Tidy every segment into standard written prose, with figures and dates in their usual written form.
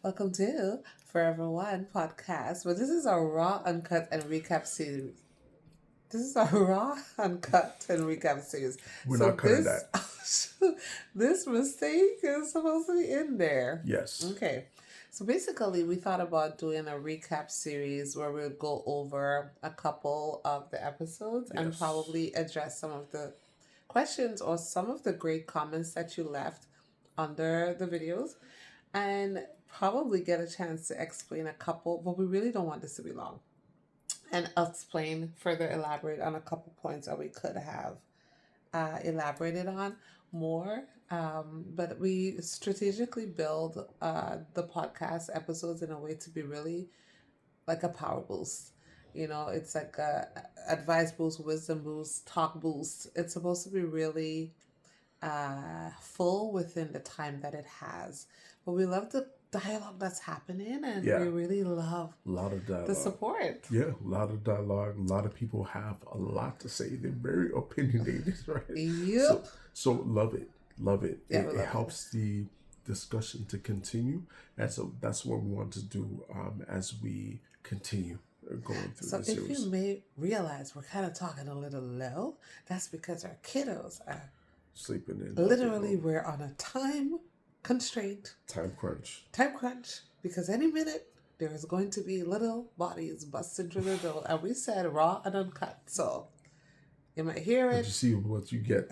Welcome to 4Ever1 podcast. But this is our Raw Uncut and Recap series. This is our Raw Uncut and Recap series. We're not cutting that. This mistake is supposed to be in there. Yes. Okay. So basically, we thought about doing a recap series where we'll go over a couple of the episodes and Yes. probably address some of the questions or some of the great comments that you left under the videos, and probably get a chance to explain a couple, but we really don't want this to be long, and further elaborate on a couple points that we could have elaborated on more. But we strategically build the podcast episodes in a way to be really like a power boost. It's like a advice boost, wisdom boost, talk boost. It's supposed to be really full within the time that it has. But we love the dialogue that's happening, and Yeah. we really love A lot of dialogue. the support. Yeah, a lot of dialogue. A lot of people have a lot to say. They're very opinionated, right? Yep. So love it. Love it. Yeah, It we love helps the discussion to continue. And so that's what we want to do as we continue going through So the if series. you may realize we're kind of talking a little low, that's because our kiddos are Sleeping in. literally, we're on a time constraint, Time crunch. because any minute there is going to be little bodies busting through the door, and we said raw and uncut. So you might hear But it. you see what you get.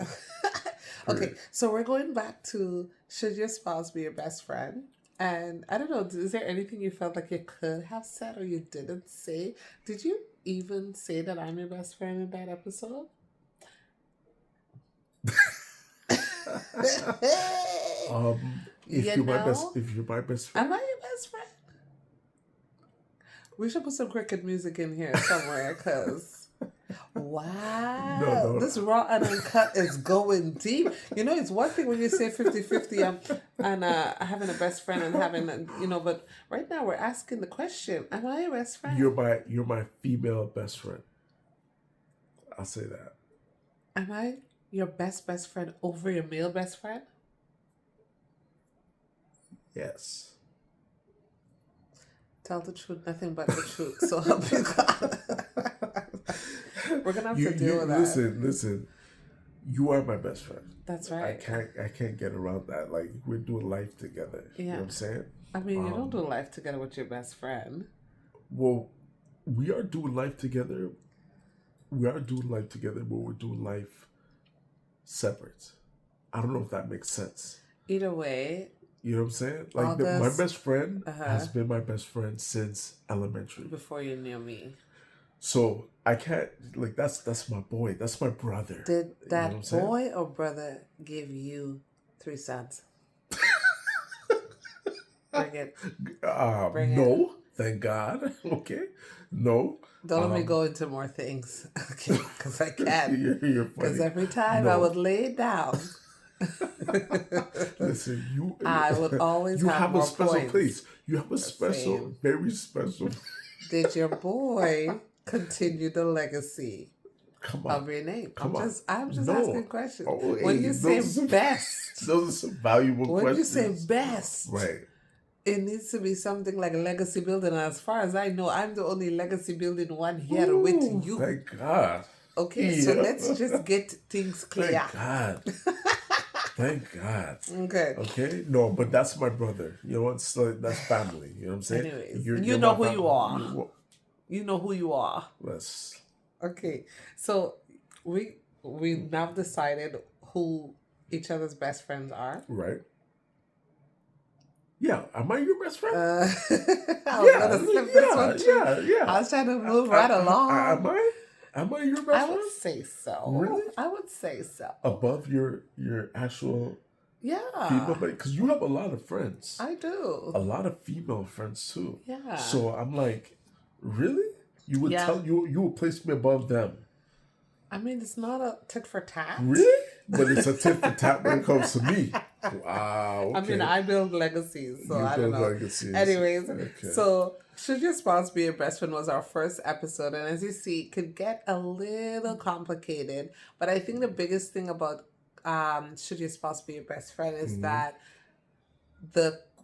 Okay, so we're going back to should your spouse be your best friend? And I don't know, is there anything you felt like you could have said or you didn't say? Did you even say that I'm your best friend in that episode? If You you're my know? best friend. Am I your best friend? We should put some cricket music in here somewhere, because wow, No. this raw and uncut is going deep. It's one thing when you say 50-50 and having a best friend and having, but right now we're asking the question, am I your best friend? You're my female best friend. I'll say that. Am I your best friend over your male best friend? Yes. Tell the truth, nothing but the truth. So help you God. We're gonna have to deal with that. Listen. You are my best friend. That's right. I can't get around that. Like, we're doing life together. You know what I'm saying? I mean, you don't do life together with your best friend. Well, we are doing life together. But we're doing life separate. I don't know if that makes sense. Either way, You know what I'm saying? Like, my best friend has been my best friend since elementary. before you knew me. So I can't, like, that's my boy. That's my brother. Did that what I'm saying? boy or brother give you 3 sons? Bring it. Bring No, thank God. Okay. No. Don't let me go into more things. Okay, because I can't. You're Because funny. every time I No. would lay it down, Listen, I would always you have have more a special points. place. You have a special, Same. very special. Did your boy continue the legacy Come on. of your name? Come I'm on. just No. asking questions. Oh, When hey, you say those are- best, Those are some valuable when you questions. say best, Right. it needs to be something like legacy building. And as far as I know, I'm the only legacy building one here with Ooh, you. Thank God. Okay, so Yeah. let's just get things clear. Thank God. Thank God. Okay. Okay? No, but that's my brother. You know what? So that's family. You know what I'm saying? Anyways, You're you know my who family. you are. You know who you are. Let's. Okay, so we now decided who each other's best friends are. Right. Yeah. Am I your best friend? I was gonna slip this one too. Yeah. I was trying to move right along. Am I your best I friend? would say so. Really? I would say so. Above your actual female Yeah, buddy? Because you have a lot of friends. I do. A lot of female friends too. Yeah. So I'm like, really? You would Yeah. tell you would place me above them? I mean, it's not a tit for tat. Really? But it's a tit for tat when it comes to me. Wow. I Okay. mean, I build legacies, so You I don't build know. legacies. Anyways, Okay. so Should Your Spouse Be Your Best Friend was our first episode, and as you see, it could get a little complicated. But I think the biggest thing about Should Your Spouse Be Your Best Friend is that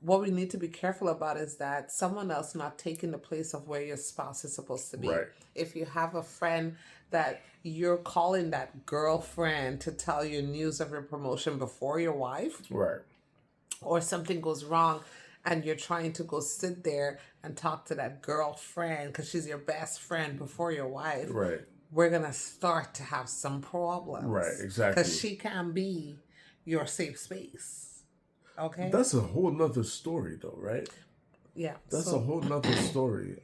what we need to be careful about is that someone else not taking the place of where your spouse is supposed to be. Right. If you have a friend that you're calling that girlfriend to tell you news of your promotion before your wife, Right. or something goes wrong and you're trying to go sit there and talk to that girlfriend because she's your best friend before your wife, Right. we're going to start to have some problems. Right, exactly. Because she can be your safe space. Okay? That's a whole nother story, though, right? Yeah. That's a whole nother story.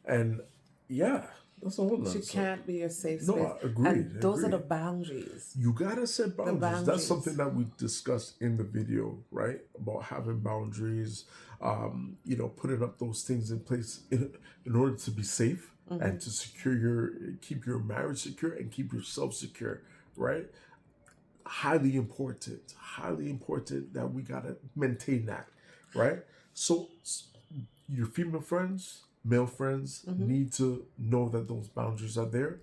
And yeah, that's a whole nother She story. can't be your safe space. No, agreed. And those are the boundaries. You gotta set boundaries. That's boundaries. something that we discussed in the video, right? About having boundaries, putting up those things in place in order to be safe and to keep your marriage secure and keep yourself secure, right? Highly important that we gotta maintain that, right? So your female friends, male friends need to know that those boundaries are there,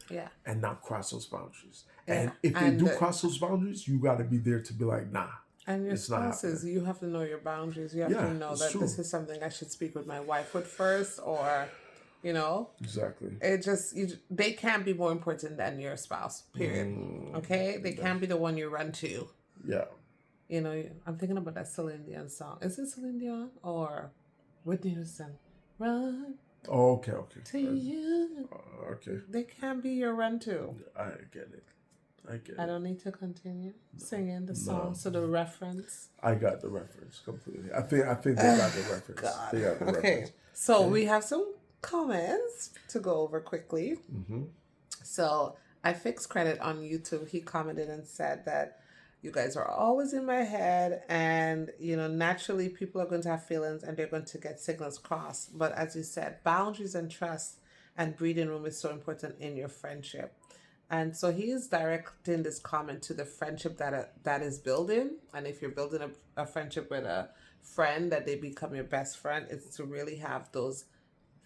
and not cross those boundaries. And if they do cross those boundaries, you got to be there to be like, nah. And your spouses, you have to know your boundaries. You have to know that this is something I should speak with my wife with first, or, Exactly. It just they can't be more important than your spouse. Period. Okay, they can't be the one you run to. Yeah. I'm thinking about that Celine Dion song. Is it Celine Dion or Whitney Houston? Run. Oh, okay. To you. Okay. They can't be your run to. I get it. I don't need to continue singing the song, so the reference. I got the reference completely. I think they got the reference. God. They got the Okay. reference. So we have some comments to go over quickly. So I fixed credit on YouTube. He commented and said that you guys are always in my head, and naturally people are going to have feelings and they're going to get signals crossed. But as you said, boundaries and trust and breathing room is so important in your friendship. And so he is directing this comment to the friendship that is building. And if you're building a friendship with a friend that they become your best friend, it's to really have those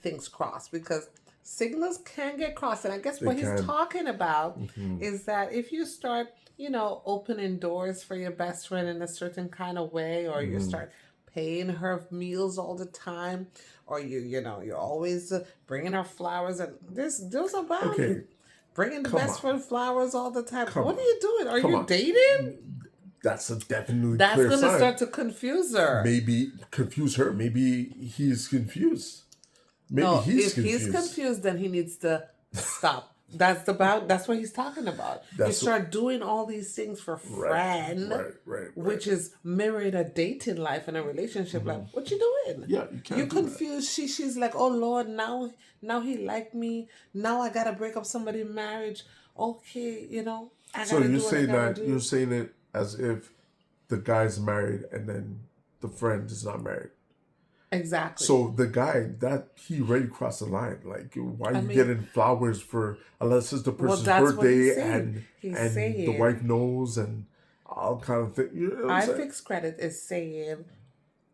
things crossed, because signals can get crossed. And I guess what he's talking about is that if you start, opening doors for your best friend in a certain kind of way, or you start paying her meals all the time, or you're always bringing her flowers, and those are boundaries. Okay. Bringing the best friend flowers all the time. What on. are you doing? Are you dating? That's a definitely That's clear going to sign. start to confuse her. Maybe confuse her. Maybe he's confused. Maybe No, he's if he's confused, then he needs to stop. That's what he's talking about. You start doing all these things for friend, right. which is mirroring a dating life and a relationship life. What you doing? Yeah, you can't. You confused. She's like, oh Lord, now he like me. Now I gotta break up somebody's marriage. Okay, I So gotta you're do saying what I gotta that do. you're saying it as if the guy's married and then the friend is not married. Exactly. So the guy that he already crossed the line. Like, why are you getting flowers for, unless it's the person's birthday and the wife knows and all kind of things. You know what I'm saying? Fixed credit is saying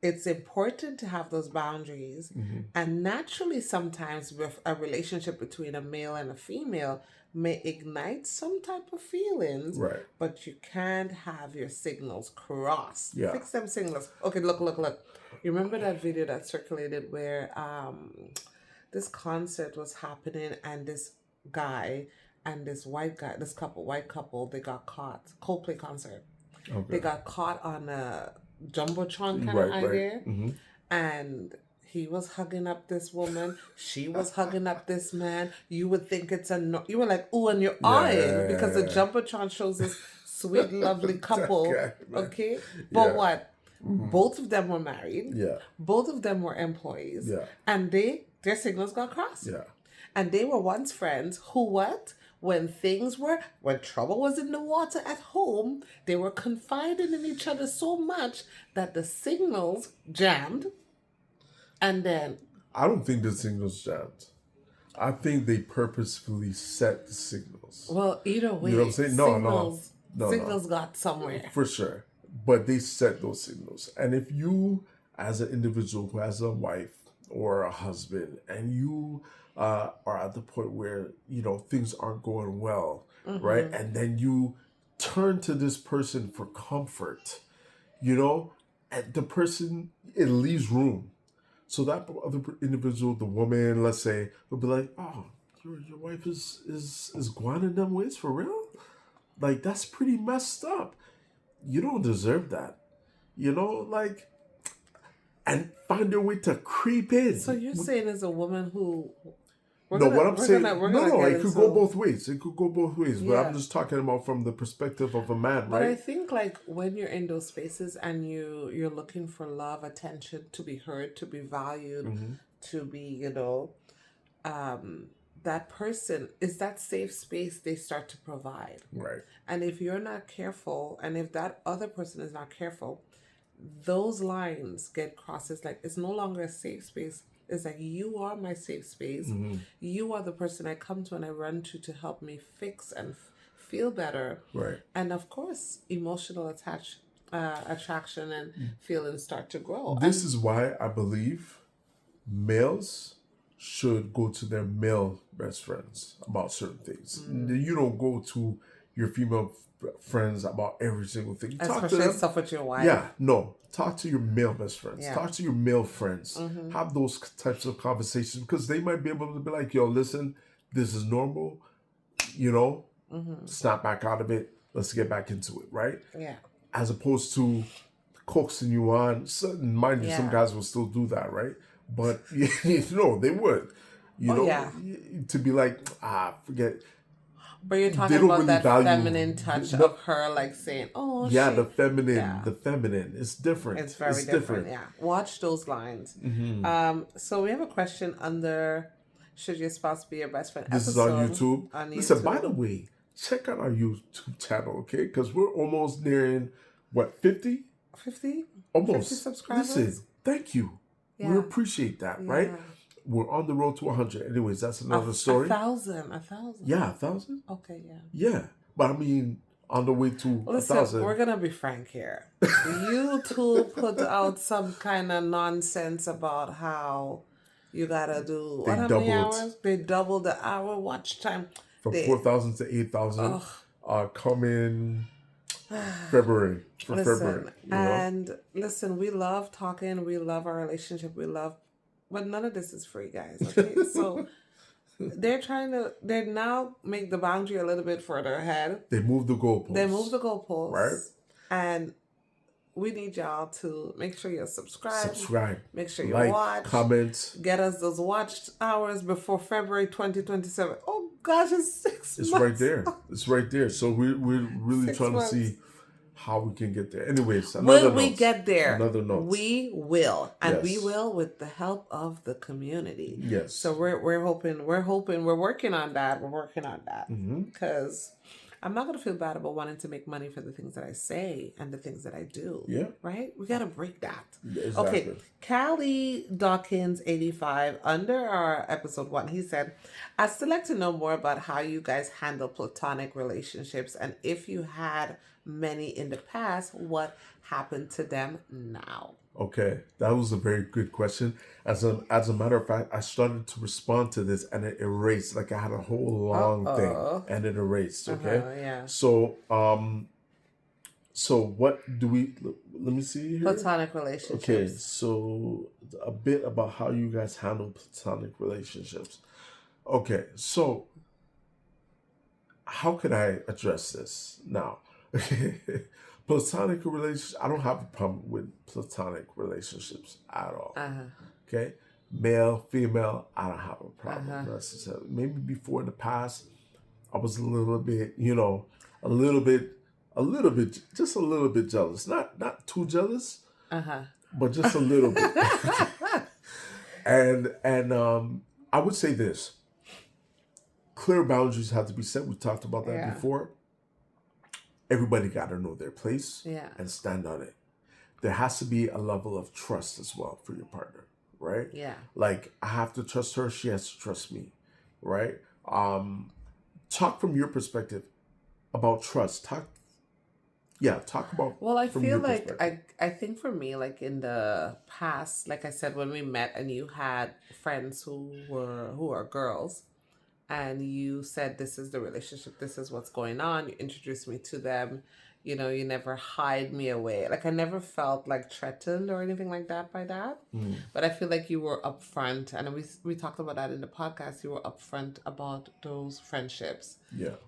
it's important to have those boundaries, and naturally sometimes with a relationship between a male and a female may ignite some type of feelings, Right. but you can't have your signals crossed. Yeah. Fix them signals. Okay, look. You remember that video that circulated where this concert was happening, and this guy and this white couple, they got caught. Coldplay concert. Okay. They got caught on a jumbotron kind of idea, and he was hugging up this woman, she was hugging up this man. You would think you were like, ooh, and you're eyeing because the jumbotron shows this sweet, lovely couple. Okay, but what? Both of them were married. Yeah. Both of them were employees. Yeah. And their signals got crossed. Yeah. And they were once friends who when trouble was in the water at home, they were confiding in each other so much that the signals jammed. And then I don't think the signals jammed. I think they purposefully set the signals. Well, either way, You know what I'm saying? No. Signals got somewhere. For sure. But they set those signals. And if you, as an individual who has a wife or a husband, and you are at the point where, things aren't going well, right? And then you turn to this person for comfort, and the person, it leaves room. So that other individual, the woman, let's say, will be like, "Oh, your wife is going in them ways for real? Like that's pretty messed up. You don't deserve that. You know, like." And find their way to creep in. So you're saying as a woman who What I'm saying, no, it could go both ways. It could go both ways. But I'm just talking about from the perspective of a man, right? But I think like when you're in those spaces and you're looking for love, attention, to be heard, to be valued, to be, that person is that safe space they start to provide. Right. And if you're not careful, and if that other person is not careful, those lines get crossed. It's like it's no longer a safe space. It's like you are my safe space. You are the person I come to and I run to help me fix and feel better. Right. And of course, emotional attraction and feelings start to grow. This is why I believe males should go to their male best friends about certain things. You don't go to your female friends about every single thing. Talk to them. Stuff with your wife. Yeah, no. Talk to your male best friends. Yeah. Talk to your male friends. Have those types of conversations because they might be able to be like, "Yo, listen, this is normal. Snap back out of it. Let's get back into it, right?" Yeah. As opposed to coaxing you on. Mind you, some guys will still do that, right? But they would. To be like, forget. But you're talking about really that feminine touch of her, like saying, "Oh, yeah, the feminine. It's different. It's very different. Yeah, watch those lines. So we have a question under "Should your spouse be your best friend?" This is on YouTube. Listen, by the way, check out our YouTube channel, okay? Because we're almost nearing what 50? 50? Almost 50 subscribers. Listen, thank you. Yeah. We appreciate that, right? We're on the road to 100. Anyways, that's another story. 1,000. Yeah, 1,000. Okay, yeah. Yeah, but I mean, on the way to 1,000. We're gonna be frank here. You two put out some kind of nonsense about how you gotta do how many hours? They doubled the hour watch time from 4,000 to 8,000. Coming February. February. And listen, we love talking. We love our relationship. But none of this is free, guys. Okay, so they now make the boundary a little bit further ahead. They move the goalposts. Right. And we need y'all to make sure you're subscribed. Make sure you watch. Comment. Get us those watched hours before February 2027. Oh gosh, it's 6 months. It's right there. So we're really trying to see how we can get there. Anyways, get there? Another note. We will, and we will with the help of the community. Yes. So we're hoping. We're working on that. Because I'm not gonna feel bad about wanting to make money for the things that I say and the things that I do. Yeah. Right. We gotta break that. Exactly. Okay. Callie Dawkins 85 under our episode 1. He said, "I'd still like to know more about how you guys handle platonic relationships and if you had many in the past, what happened to them now?" Okay, that was a very good question. As a matter of fact, I started to respond to this and it erased. Like I had a whole long thing and it erased. Okay, yeah. So what do we? Let me see here. Platonic relationships. Okay, so a bit about how you guys handle platonic relationships. Okay, so how could I address this now? Platonic relationships, I don't have a problem with platonic relationships at all. Okay, male, female, I don't have a problem necessarily. Maybe before in the past, I was a little bit, just a little bit jealous. Not too jealous, but just a little bit. and I would say this: clear boundaries have to be set. We talked about that before. Everybody got to know their place and stand on it. There has to be a level of trust as well for your partner, right? Yeah. Like I have to trust her, she has to trust me, right? Talk from your perspective about trust. Talk about. Well, I feel like I think for me, like in the past, like I said, when we met and you had friends who are girls, and you said, this is the relationship, this is what's going on. You introduced me to them. You know, you never hide me away. Like, I never felt like threatened or anything like that by that. But I feel like you were upfront, and we talked about that in the podcast. You were upfront about those friendships,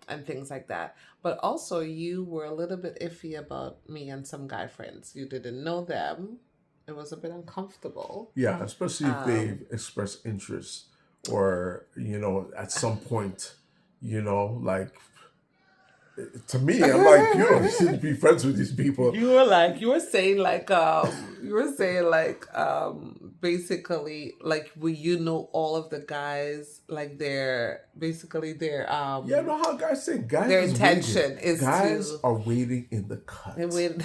and things like that. But also, you were a little bit iffy about me and some guy friends. You didn't know them. It was a bit uncomfortable. Yeah, especially if they've expressed interest, or at some point, like. To me, I'm like, you shouldn't be friends with these people. You were saying basically, like, all of the guys, like, they're basically their Yeah, I know how guys say guys. Their intention is guys are waiting in the cuts. They wait.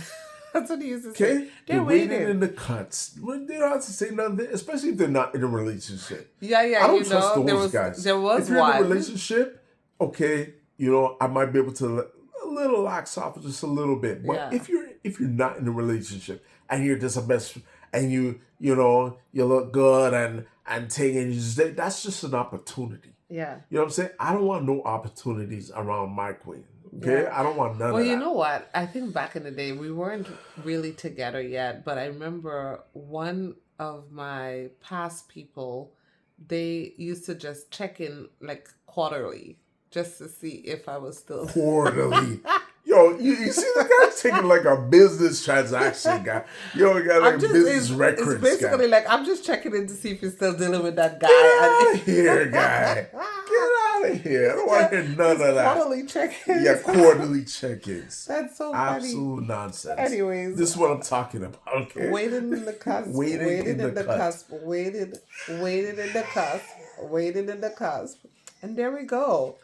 That's what he used to say. Okay, they're waiting in the cuts. They don't have to say nothing, especially if they're not in a relationship. Yeah. I don't trust those guys. There was if you're one. in a relationship, okay. I might be able to a little lax off just a little bit. But if you're not in a relationship and you're just a best, and you look good and taking, that's just an opportunity. Yeah. You know what I'm saying? I don't want no opportunities around my queen. Okay, I don't want none of that. Well, you know what? I think back in the day we weren't really together yet, but I remember one of my past people, they used to just check in like quarterly, just to see if I was still quarterly. Yo, you see the guy's taking like a business transaction, guy. Yo, we got like business records. It's basically like, I'm just checking in to see if you're still dealing with that guy. Get out of here, guy. Get out of here. I don't want to hear none of that. Quarterly check-ins. Yeah, quarterly check-ins. That's so funny. Absolute nonsense. Anyways. This is what I'm talking about, okay? Waiting in the cusp. Waiting in the cusp. Waiting in the cusp. Waiting in the cusp. And there we go.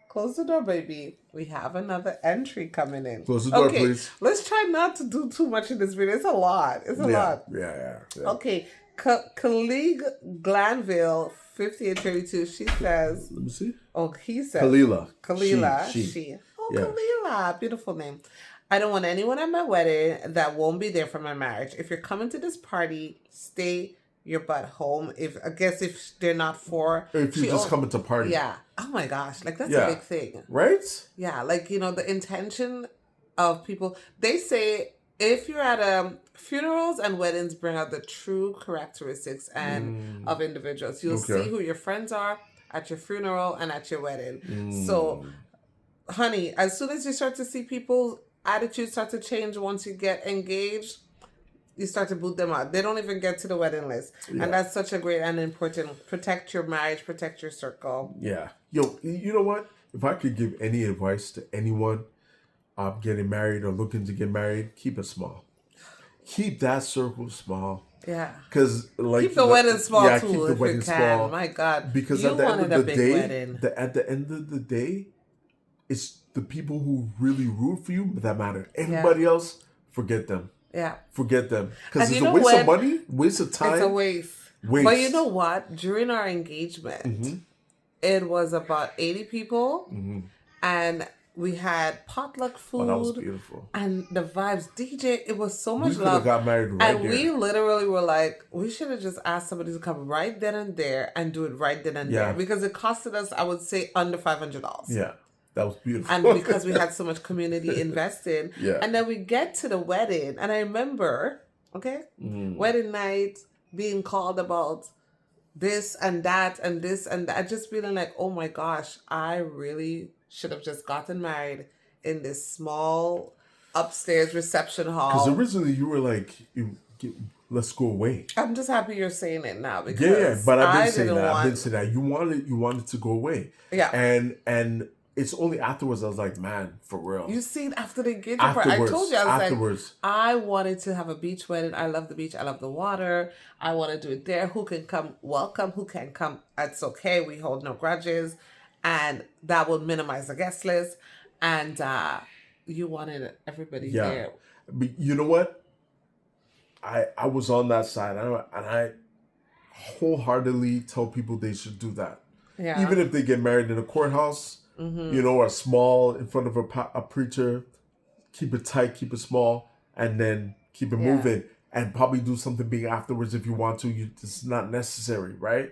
Close the door, baby. We have another entry coming in. Close the door, please. Let's try not to do too much in this video. It's a lot. It's a lot. Yeah. Okay. Kaleel Glanville, 5832. She says. Let me see. Oh, he says. Kaleela. She. Oh, yeah. Kaleela. Beautiful name. I don't want anyone at my wedding that won't be there for my marriage. If you're coming to this party, stay your butt home. If they're not for. If you're just coming to party. Yeah. Oh my gosh. Like, that's a big thing. Right? Yeah. Like, the intention of people. They say if you're at funerals and weddings bring out the true characteristics and of individuals. You'll see who your friends are at your funeral and at your wedding. So, honey, as soon as you start to see people's attitudes start to change once you get engaged, you start to boot them out. They don't even get to the wedding list. Yeah. And that's such a great and important. Protect your marriage, protect your circle. Yeah. Yo, you know what? If I could give any advice to anyone getting married or looking to get married, keep it small. Keep that circle small. Yeah. Because keep the wedding small too. Keep the wedding small. My God. Because at the end of the day, at the end of the day, it's the people who really root for you that matter. Everybody else, forget them. Yeah. Forget them. Because it's a waste of money, waste of time. It's a waste. But you know what? During our engagement, it was about 80 people. And we had potluck food. Oh, that was beautiful. And the vibes. DJ, it was so much love. We could have got married right there. And we literally were like, we should have just asked somebody to come right then and there and do it right then and there. Because it costed us, I would say, under $500. Yeah. That was beautiful. And because we had so much community invested. And then we get to the wedding. And I remember, wedding night, being called about this and that and this and that. Just feeling like, oh my gosh, I really should have just gotten married in this small upstairs reception hall. Because originally you were like, let's go away. I'm just happy you're saying it now. Because but I've been saying that. You wanted to go away. Yeah. And it's only afterwards I was like, man, for real. You see, after the engagement part, I told you, I was like, I wanted to have a beach wedding. I love the beach. I love the water. I want to do it there. Who can come? Welcome. Who can come? It's okay. We hold no grudges. And that would minimize the guest list. And you wanted everybody there. But you know what? I was on that side. And I wholeheartedly tell people they should do that. Yeah. Even if they get married in a courthouse, or small in front of a preacher, keep it tight, keep it small, and then keep it moving. And probably do something big afterwards if you want to. It's not necessary, right?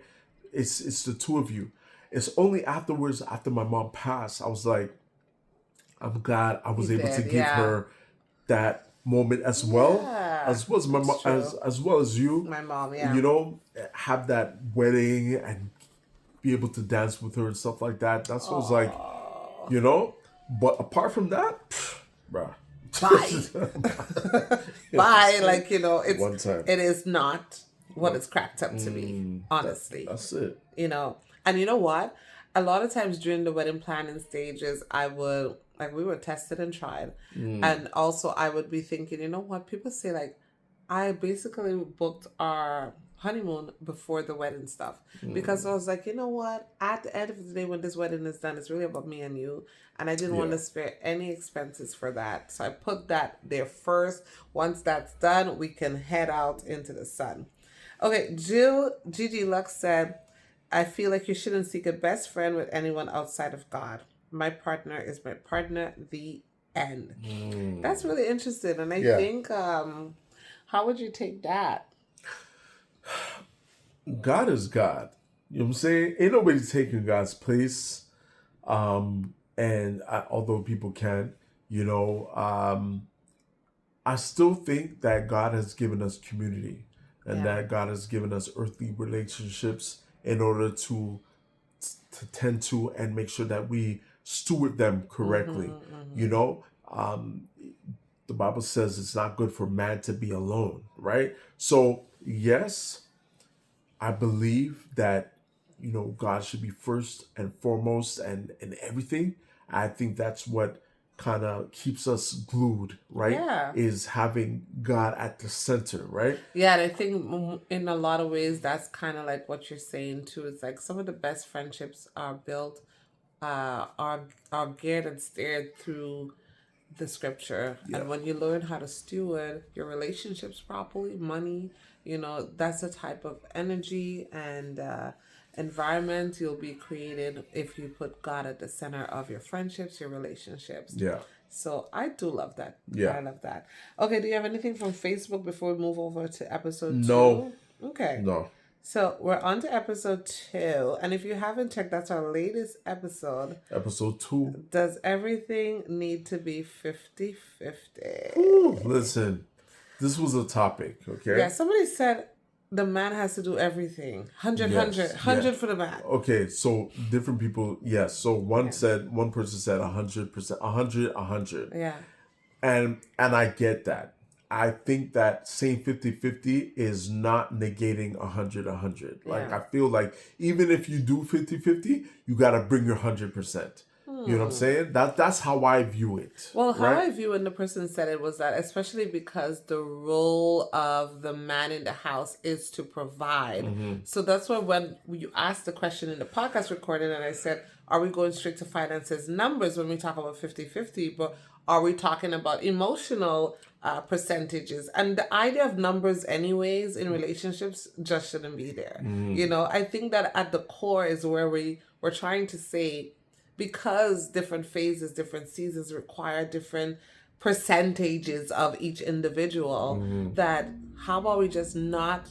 It's the two of you. It's only afterwards, after my mom passed, I was like, I'm glad I was You able to did, give yeah. her that moment as well, Yeah, as my it's mom, true. as well as you. My mom, You yeah. know, have that wedding and be able to dance with her and stuff like that. That's what was like, Oh, you know. But apart from that, bruh. bye. You know what I'm Bye. saying? Like, One time. it is not what One. it's cracked up to be, honestly. That's it. And you know what? A lot of times during the wedding planning stages, I would, like, we were tested and tried. And also, I would be thinking, you know what? People say, like, I basically booked our honeymoon before the wedding stuff because I was like, you know what? At the end of the day, when this wedding is done, it's really about me and you. And I didn't want Yeah. to spare any expenses for that. So I put that there first. Once that's done, we can head out into the sun. Okay, Gigi Lux said, I feel like you shouldn't seek a best friend with anyone outside of God. My partner is my partner, the end. That's really interesting. And I Yeah. think, how would you take that? God is God. You know what I'm saying? Ain't nobody taking God's place. And although people can, you know, I still think that God has given us community and Yeah. that God has given us earthly relationships in order to tend to and make sure that we steward them correctly. You know, the Bible says it's not good for man to be alone, right? So, yes, I believe that, you know, God should be first and foremost and everything. I think that's what kind of keeps us glued, right? Yeah. Is having God at the center, right? Yeah, and I think in a lot of ways that's kind of like what you're saying too. It's like some of the best friendships are built, are geared and steered through the scripture. Yeah. And when you learn how to steward your relationships properly, money, that's the type of energy and environment you'll be created if you put God at the center of your friendships, your relationships. Yeah. So I do love that. Yeah. I love that. Okay, do you have anything from Facebook before we move over to episode No. 2? Okay. No. So we're on to episode 2. And if you haven't checked, that's our latest episode. Episode 2. Does everything need to be 50-50? Listen, this was a topic, okay? Yeah, somebody said the man has to do everything. 100, Yes, 100 for the man. Okay, so different people, yes. So one person said 100%, 100. Yeah. And I get that. I think that saying 50-50 is not negating 100. Like, Yeah. I feel like even if you do 50-50, you got to bring your 100%. You know what I'm saying? That's how I view it. Well, how right? I view when the person said it was that, especially because the role of the man in the house is to provide. So that's why when you asked the question in the podcast recording and I said, are we going straight to finances numbers when we talk about 50-50, but are we talking about emotional percentages? And the idea of numbers anyways in relationships just shouldn't be there. I think that at the core is where we're trying to say, because different phases, different seasons require different percentages of each individual, that how about we just not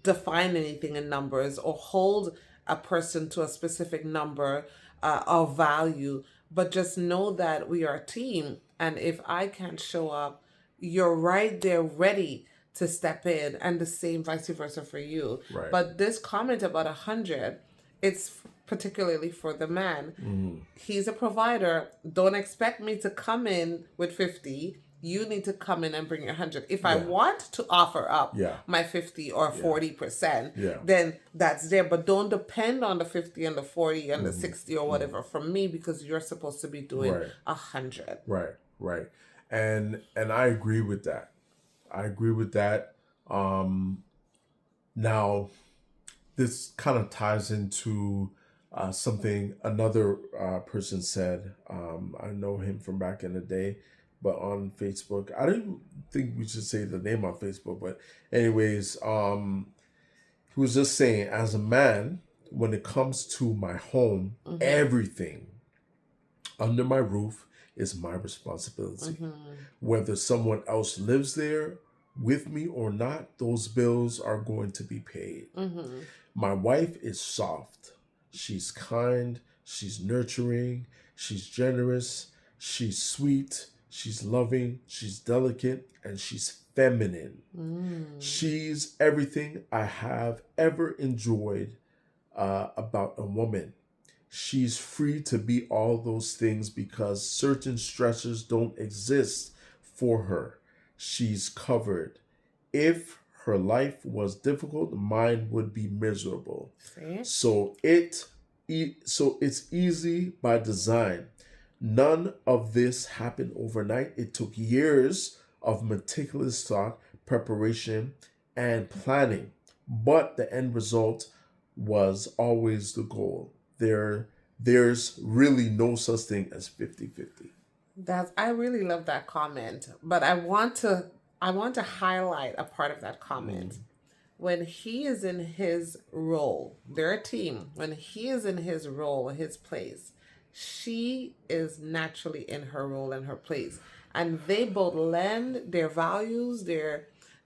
define anything in numbers or hold a person to a specific number of value, but just know that we are a team. And if I can't show up, you're right there ready to step in, and the same vice versa for you. Right. But this comment about 100, it's particularly for the man. He's a provider. Don't expect me to come in with 50. You need to come in and bring your 100. If I want to offer up my 50 or 40%, then that's there. But don't depend on the 50 and the 40 and the 60 or whatever from me, because you're supposed to be doing 100. Right. And I agree with that. Now, this kind of ties into something another person said. I know him from back in the day, but on Facebook, I didn't think we should say the name on Facebook, but anyways, he was just saying, as a man, when it comes to my home, everything under my roof is my responsibility. Whether someone else lives there with me or not, those bills are going to be paid. My wife is soft. She's kind, she's nurturing, she's generous, she's sweet, she's loving, she's delicate, and she's feminine. She's everything I have ever enjoyed about a woman. She's free to be all those things because certain stressors don't exist for her. She's covered. If her life was difficult, mine would be miserable. See? So it's easy by design. None of this happened overnight. It took years of meticulous thought, preparation, and planning. But the end result was always the goal. There's really no such thing as 50-50. I really love that comment, but I want to highlight a part of that comment. When he is in his role, they're a team. When he is in his role, his place, she is naturally in her role and her place, and they both lend their values,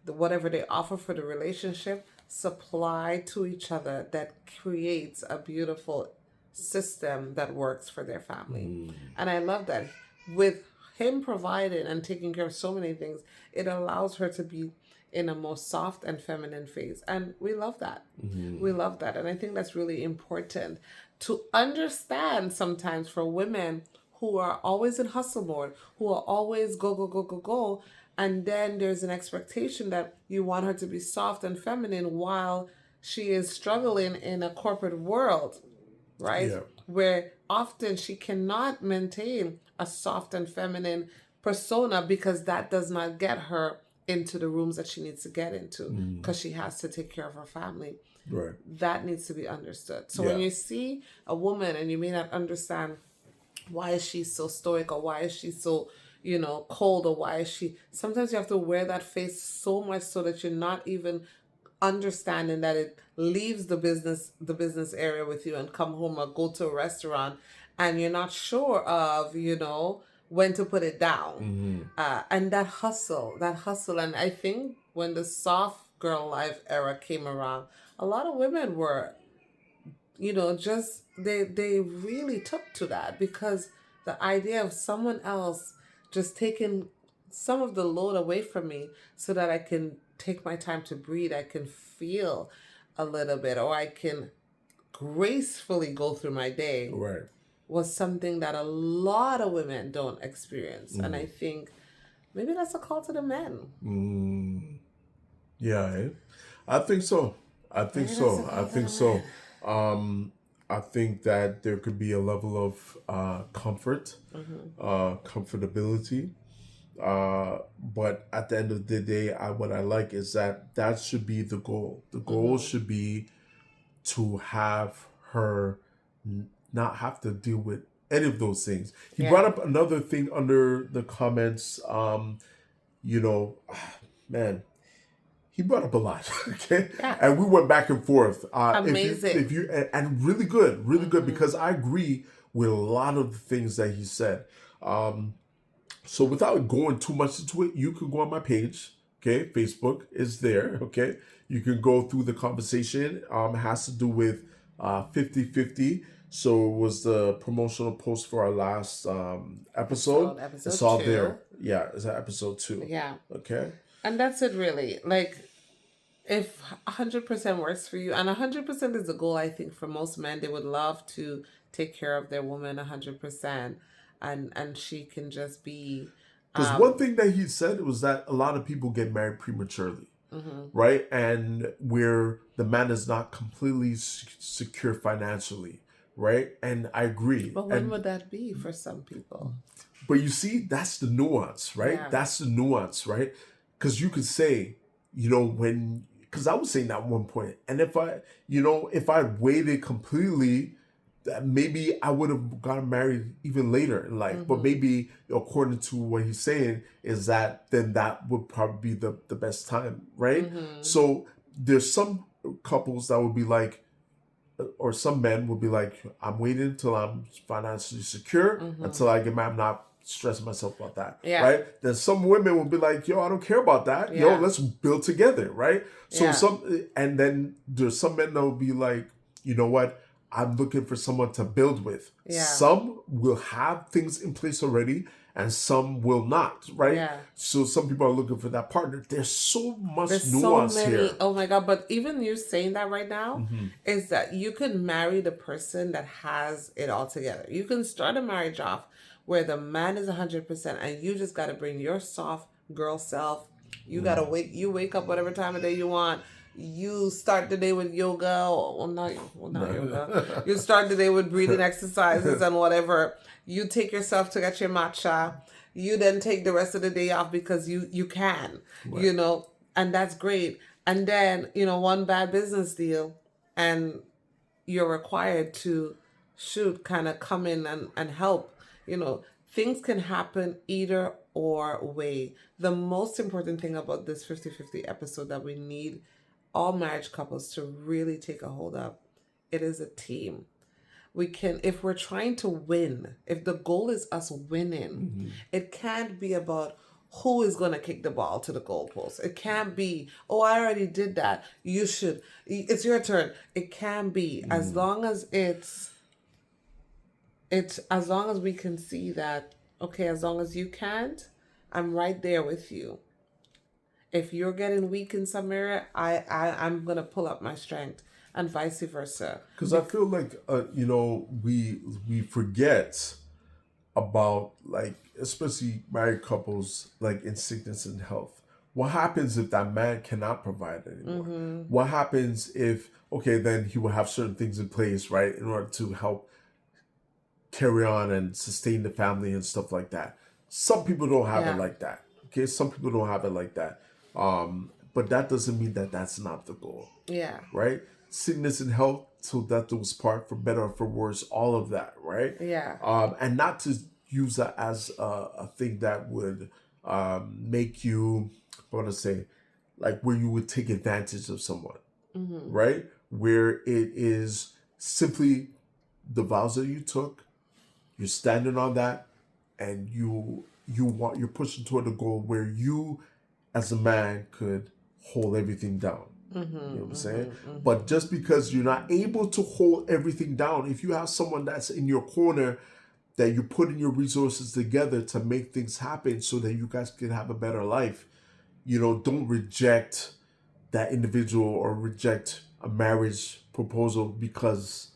whatever they offer for the relationship, supply to each other, that creates a beautiful system that works for their family. And I love that with him providing and taking care of so many things, it allows her to be in a more soft and feminine phase. And we love that. We love that. And I think that's really important to understand sometimes for women who are always in hustle mode, who are always go, go, go, go, go. And then there's an expectation that you want her to be soft and feminine while she is struggling in a corporate world, right? Yeah. Where often she cannot maintain a soft and feminine persona because that does not get her into the rooms that she needs to get into because she has to take care of her family. Right. That needs to be understood. So when you see a woman and you may not understand why is she so stoic, or why is she so, cold, or why is she, sometimes you have to wear that face so much so that you're not even understanding that it leaves the business area with you and come home or go to a restaurant and you're not sure of, when to put it down. And that hustle. And I think when the soft girl life era came around, a lot of women were, just, they really took to that, because the idea of someone else just taking some of the load away from me so that I can take my time to breathe, I can feel a little bit, or I can gracefully go through my day. Right. Was something that a lot of women don't experience. And I think maybe that's a call to the men. Yeah, I think so. I think so. I think that there could be a level of comfort, comfortability. But at the end of the day, what I like is that should be the goal. The goal should be to have her not have to deal with any of those things. He brought up another thing under the comments. Man, he brought up a lot. Okay, and we went back and forth. Amazing. If you and really good, because I agree with a lot of the things that he said. So without going too much into it, you can go on my page. Okay, Facebook is there. Okay, you can go through the conversation. It has to do with 50-50. So it was the promotional post for our last episode. It's all 2. There. Yeah, it's episode 2. Yeah. Okay. And that's it, really. Like, if 100% works for you, and 100% is the goal, I think, for most men, they would love to take care of their woman 100%, and she can just be. Because one thing that he said was that a lot of people get married prematurely. Right? And where the man is not completely secure financially. Right? And I agree. But when would that be for some people? But you see, that's the nuance, right? Yeah. That's the nuance, right? Because you could say, because I was saying that at one point, and if I waited completely, maybe I would have gotten married even later in life. But maybe according to what he's saying is that then that would probably be the best time, right? So there's some couples that would be like, or some men would be like, I'm waiting until I'm financially secure, until I get married. I'm not stressing myself about that, right? Then some women will be like, yo, I don't care about that. Yo, let's build together, right? So and then there's some men that will be like, you know what? I'm looking for someone to build with. Yeah. Some will have things in place already, and some will not, right? Yeah. So some people are looking for that partner. There's so much There's nuance so many. here. Oh my God. But even you saying that right now Mm-hmm. is that you can marry the person that has it all together. You can start a marriage off where the man is 100% and you just got to bring your soft girl self. You got to wake up whatever time of day you want. You start the day with yoga. Not yoga. You start the day with breathing exercises and whatever. You take yourself to get your matcha. You then take the rest of the day off because you can, Right. and that's great. And then, one bad business deal and you're required to kind of come in and help. Things can happen either or way. The most important thing about this 50-50 episode that we need all marriage couples to really take a hold of, it is a team. We can, if we're trying to win, if the goal is us winning, it can't be about who is going to kick the ball to the goalpost. It can't be, oh, I already did that. You should. It's your turn. It can be, as long as as long as we can see that, okay, as long as you can't, I'm right there with you. If you're getting weak in some area, I'm going to pull up my strength, and vice versa. Because I feel like, we forget about, like, especially married couples, like in sickness and health. What happens if that man cannot provide anymore? What happens if, okay, then he will have certain things in place, right, in order to help carry on and sustain the family and stuff like that. Some people don't have it like that. Okay, some people don't have it like that. But that doesn't mean that that's not the goal. Yeah. Right? Sickness and health, till death do us part, for better or for worse, all of that, right? Yeah. And not to use that as a thing that would make you, I want to say, like where you would take advantage of someone, right? Where it is simply the vows that you took, you're standing on that, and you're pushing toward a goal where you, as a man, could hold everything down. You know what I'm saying? But just because you're not able to hold everything down, if you have someone that's in your corner, that you're putting your resources together to make things happen so that you guys can have a better life, don't reject that individual or reject a marriage proposal because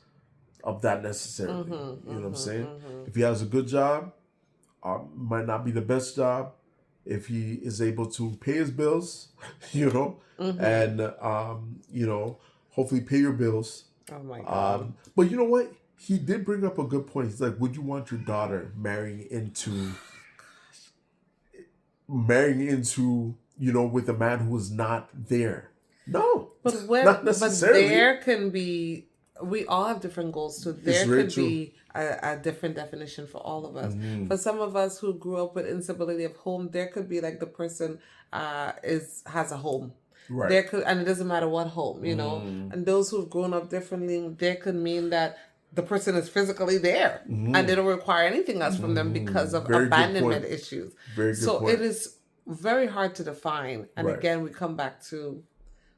of that necessarily. You know what I'm saying? If he has a good job, might not be the best job. If he is able to pay his bills, and hopefully pay your bills. Oh my God. But you know what? He did bring up a good point. He's like, would you want your daughter marrying into, with a man who is not there? No. But not necessarily. But there can be, we all have different goals, so there could be a different definition for all of us. For some of us who grew up with instability of home, there could be like the person has a home. Right. There could, and it doesn't matter what home, And those who've grown up differently, there could mean that the person is physically there and they don't require anything else from them because of abandonment issues. Very good point. It is very hard to define. And again, we come back to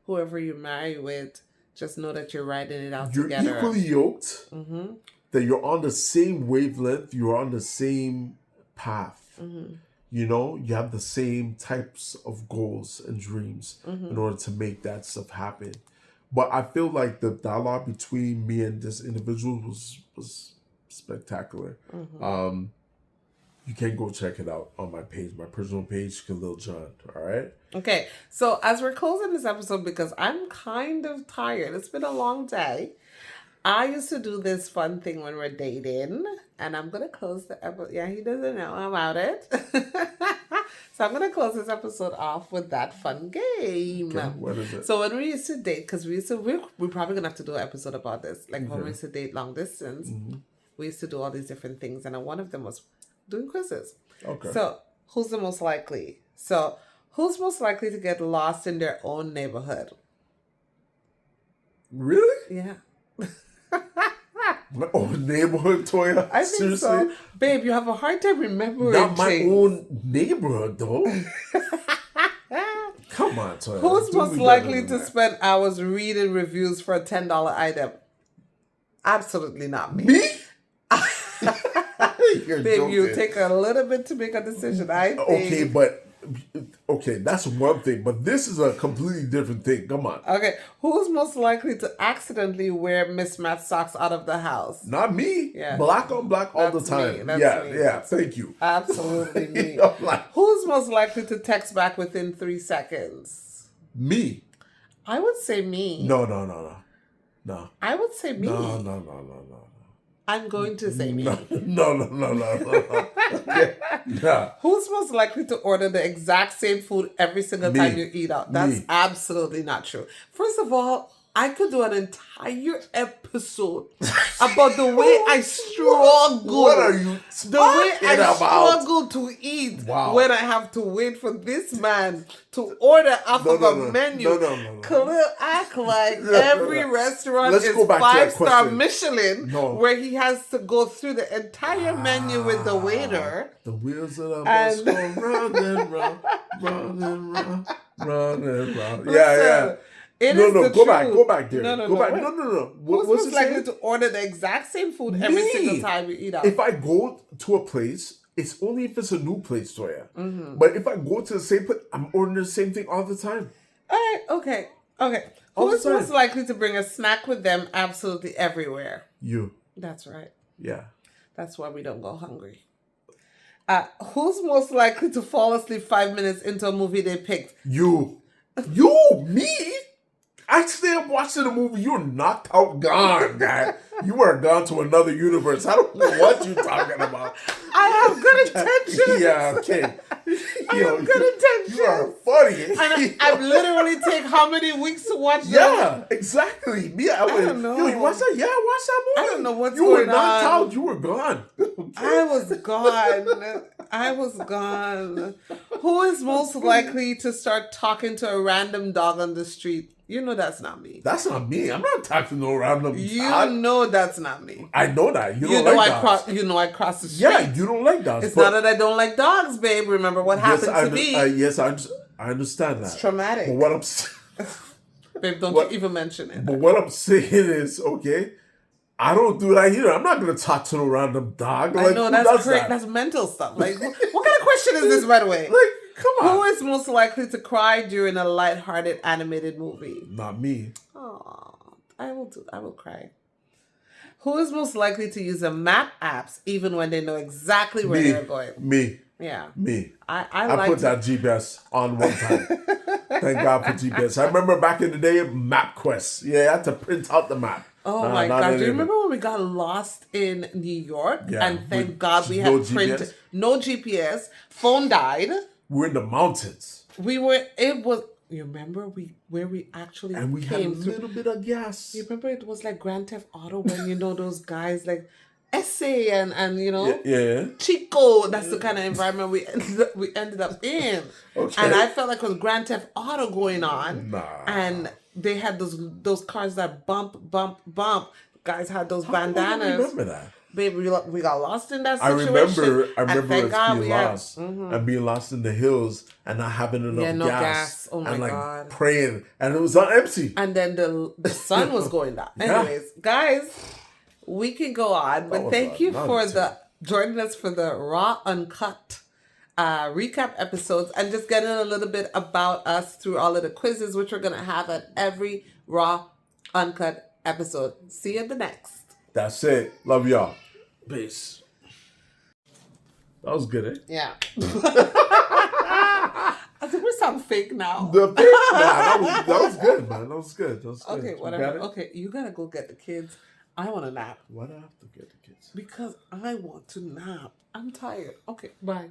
whoever you marry with. Just know that you're riding it out together. You're equally yoked. That you're on the same wavelength. You're on the same path. You have the same types of goals and dreams in order to make that stuff happen. But I feel like the dialogue between me and this individual was spectacular. You can go check it out on my page, my personal page, Kaleel John. All right. Okay, so as we're closing this episode, because I'm kind of tired, it's been a long day. I used to do this fun thing when we're dating, and I'm gonna close the episode. Yeah, he doesn't know about it. So I'm gonna close this episode off with that fun game. Okay, what is it? So when we used to date, because we're probably gonna have to do an episode about this. Like when we used to date long distance, we used to do all these different things, and one of them was doing quizzes. Okay. So who's the most likely? Who's most likely to get lost in their own neighborhood? Really? Yeah. My own neighborhood, Toya? I think Seriously? so. Babe, you have a hard time remembering Not my things. own neighborhood, though. Come on, Toya. Who's most likely to spend hours reading reviews for a $10 item? Absolutely not me. Me? You're Babe, you joking. take a little bit to make a decision. I think. Okay, but okay, that's one thing. But this is a completely different thing. Come on. Okay, who's most likely to accidentally wear mismatched socks out of the house? Not me. Yeah. Black on black all the That's time. me. That's Yeah, me. yeah. Thank you. Absolutely me. I'm like, Who's most likely to text back within 3 seconds? me. I would say me. No. I would say me. No. I'm going to say me. No. Yeah. Who's most likely to order the exact same food every single Me. time you eat out? That's Me. absolutely not true. First of all, I could do an entire episode about the way I struggle. What are you The way talking I about? struggle to eat Wow. when I have to wait for this man to order off of a menu. No. Kaleel act like No. every restaurant Let's is go back to that 5-star question. Michelin, No. where he has to go through the entire menu with the waiter. The wheels of the And- bus go round and round, round and round, round and round. Listen, Yeah. It No, is no, the go back, truth. go back there. No. Go back. Wait. No. Who's What's most it likely saying? to order the exact same food every Me. single time you eat out? If I go to a place, it's only if it's a new place, Toya. Mm-hmm. But if I go to the same place, I'm ordering the same thing all the time. All right, okay. All the Who's time. most likely to bring a snack with them absolutely everywhere? You. That's right. Yeah. That's why we don't go hungry. Who's most likely to fall asleep 5 minutes into a movie they picked? You. Me? I stay up watching the movie. You're knocked out, gone, guy. You are gone to another universe. I don't know what you're talking about. I have good intentions. Yeah, okay. I have good intentions. You are funny. And I literally take how many weeks to watch them? Yeah, exactly. Me, I don't know. Yo, you watch that? Yeah, I watched that movie. I don't know what's You were going knocked on. out. You were gone. I was gone. Who is most likely to start talking to a random dog on the street? You know that's not me. That's not me. I'm not talking to no random. You know that's not me. I know that. You You don't know like I dogs. I cross the street. Yeah, you don't like dogs. It's but- not that I don't like dogs, babe. Remember what happened to me? Yes, I understand that. It's traumatic. But what I'm Babe, don't what- you even mention it. But what I'm saying is, okay, I don't do that either. I'm not gonna talk to no random dog. I Like, know who that's does great. that? That's mental stuff. Like, what kind of question is this, by the way? Like, come on. Who is most likely to cry during a lighthearted animated movie? Not me. Oh, I will cry. Who is most likely to use a map apps even when they know exactly where they're going? Me. Yeah. Me. I I like put that GPS on one time. Thank God for GPS. I remember back in the day, MapQuest. Yeah, I had to print out the map. Oh Nah, my not God. Do you anymore. remember when we got lost in New York? Yeah, And thank with God we no had printed. GPS? No GPS. Phone died. We're in the mountains. You remember where we actually And we had a came through? little bit of gas. You remember it was like Grand Theft Auto when those guys like Essay and Yeah. Chico. That's the kind of environment we ended up in. Okay. And I felt like it was Grand Theft Auto going on. Nah. And they had those cars that bump. Guys had those How come I don't bandanas. remember that? Babe, we got lost in that I situation. remember thank us God being we had- lost and being lost in the hills and not having enough Yeah, no gas. gas. Oh my and like God. praying, and it was on empty. And then the sun was going down. Yeah. Anyways, guys, we can go on, but was thank you another for thing. joining us for the Raw Uncut recap episodes and just getting a little bit about us through all of the quizzes, which we're gonna have at every Raw Uncut episode. See you in the next. That's it. Love y'all. Peace. That was good, eh? Yeah. I think we sound fake now. That was good, man. That was good. Okay, You whatever. got it? Okay, you gotta go get the kids. I want a nap. Why do I have to get the kids? Because I want to nap. I'm tired. Okay, bye.